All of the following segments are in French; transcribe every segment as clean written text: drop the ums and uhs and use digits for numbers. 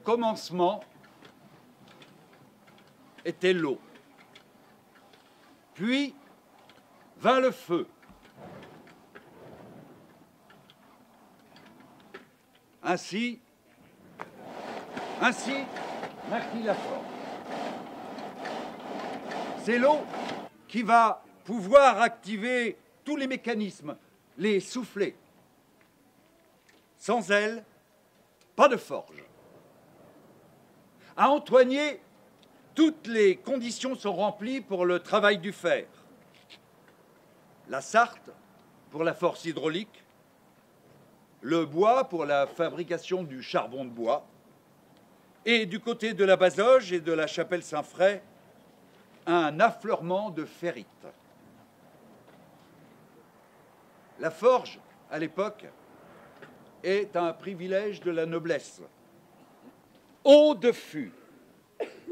commencement était l'eau. Puis vint le feu. Ainsi naquit la forge. C'est l'eau qui va pouvoir activer tous les mécanismes, les souffler. Sans elle, pas de forge. À Antoigné, toutes les conditions sont remplies pour le travail du fer. La Sarthe pour la force hydraulique, le bois pour la fabrication du charbon de bois, et du côté de la Bazoge et de la Chapelle-Saint-Fray, un affleurement de ferrite. La forge, à l'époque, est un privilège de la noblesse. Eau de fût,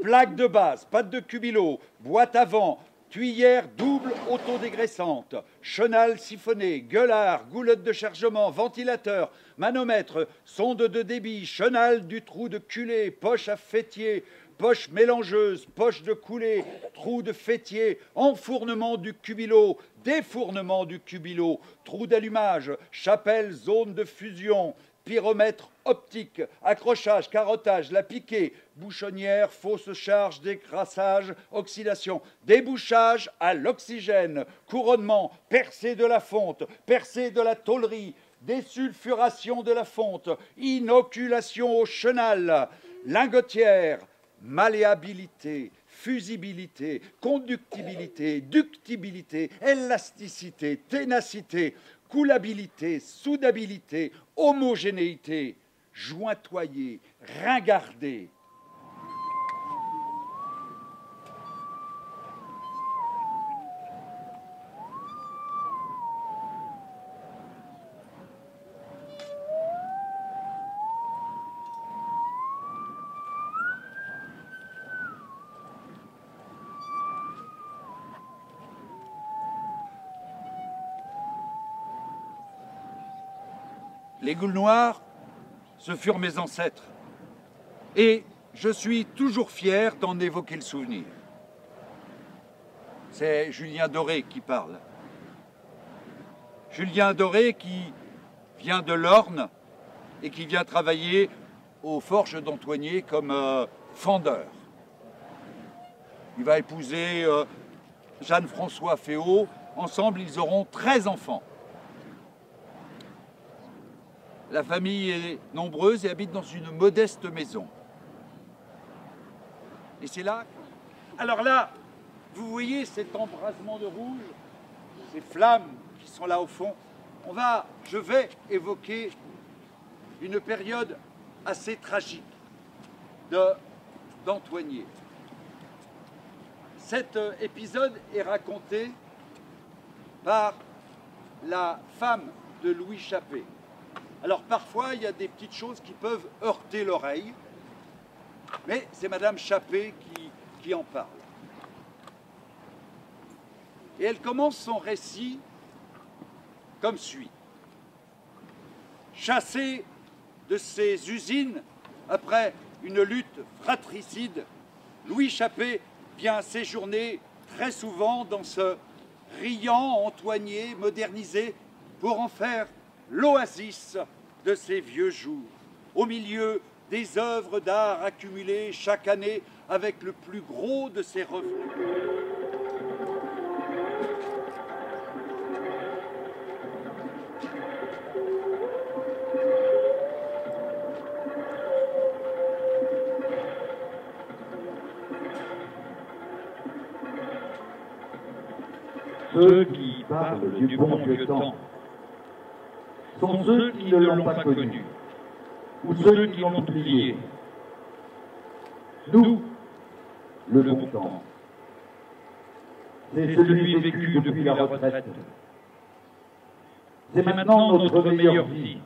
plaque de base, pâte de cubilot, boîte à vent, tuyère double autodégraissante, chenal siphonné, gueulard, goulotte de chargement, ventilateur, manomètre, sonde de débit, chenal du trou de culée, poche à fêtier, poche mélangeuse, poche de coulée, trou de fêtier, enfournement du cubilot, défournement du cubilot, trou d'allumage, chapelle, zone de fusion, pyromètre optique, accrochage, carottage, la piquée, bouchonnière, fausse charge, décrassage, oxydation, débouchage à l'oxygène, couronnement, percée de la fonte, percée de la tôlerie, désulfuration de la fonte, inoculation au chenal, lingotière, malléabilité, fusibilité, conductibilité, ductibilité, élasticité, ténacité, coulabilité, soudabilité, homogénéité, jointoyer, ringardé. Les Goules Noires, ce furent mes ancêtres. Et je suis toujours fier d'en évoquer le souvenir. C'est Julien Doré qui parle. Julien Doré qui vient de l'Orne et qui vient travailler aux forges d'Antoigné comme fendeur. Il va épouser Jeanne-François Féot. Ensemble, ils auront 13 enfants. La famille est nombreuse et habite dans une modeste maison. Et c'est là... Alors là, vous voyez cet embrasement de rouge, ces flammes qui sont là au fond. Je vais évoquer une période assez tragique d'Antoigné. Cet épisode est raconté par la femme de Louis Chappé. Alors parfois, il y a des petites choses qui peuvent heurter l'oreille, mais c'est Madame Chappé qui en parle. Et elle commence son récit comme suit. Chassé de ses usines après une lutte fratricide, Louis Chappé vient séjourner très souvent dans ce riant Antoigné modernisé pour en faire l'oasis de ses vieux jours, au milieu des œuvres d'art accumulées chaque année avec le plus gros de ses revenus. Ceux qui parlent du bon vieux temps sont ceux qui ne l'ont pas connu, ou ceux qui l'ont oublié. Nous, le bon temps, c'est celui vécu depuis la retraite. C'est maintenant notre meilleure vie.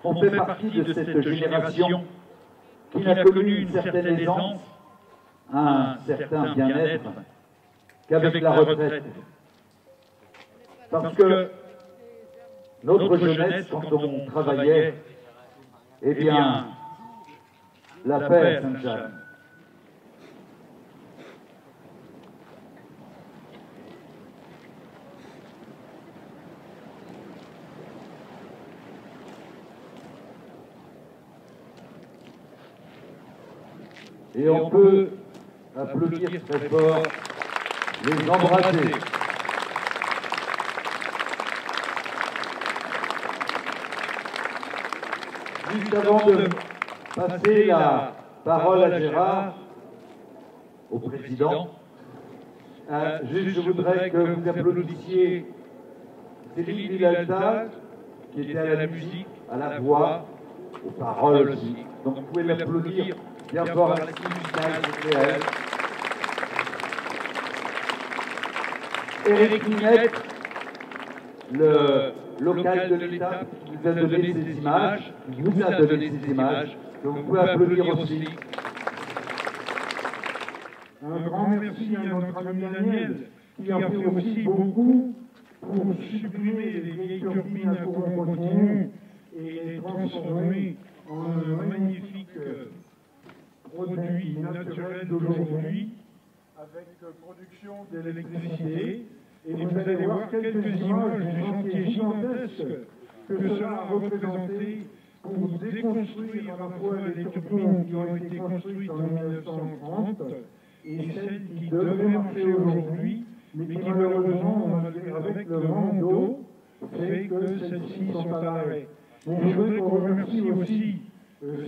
On fait partie de cette génération qui n'a connu une certaine aisance, un certain bien-être, qu'avec la retraite. Parce que notre jeunesse, quand on travaillait, Eh bien, la paix, Sainte-Jeanne. Et on peut applaudir très fort, les embrasser. Juste avant de passer la parole à Gérard, au président, juste je voudrais que vous applaudissiez Céline Villalta, qui était à la musique, à la voix, aux paroles aussi. Donc vous pouvez l'applaudir bien fort à la musicale, Éric Minette, le local de l'État, qui vous a donné ces images, que vous pouvez applaudir aussi. Un grand merci à notre ami Daniel, qui a fait aussi beaucoup pour supprimer les vieilles turbines à courant continu et les transformer en un magnifique produit naturel d'aujourd'hui, avec production d'électricité. Et vous allez voir quelques images du chantier gigantesque que cela a représenté pour déconstruire à la fois les turbines qui ont été construites en 1930 et celles qui devraient marcher aujourd'hui, mais qui malheureusement, avec le manque d'eau, fait que celles-ci sont à l'arrêt. Donc je voudrais qu'on remercie aussi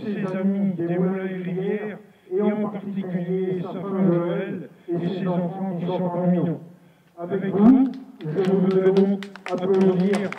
ses amis des Moulins et Rivières, et en particulier sa femme Joël et ses enfants qui sont parmi nous. Avec vous, je voudrais donc applaudir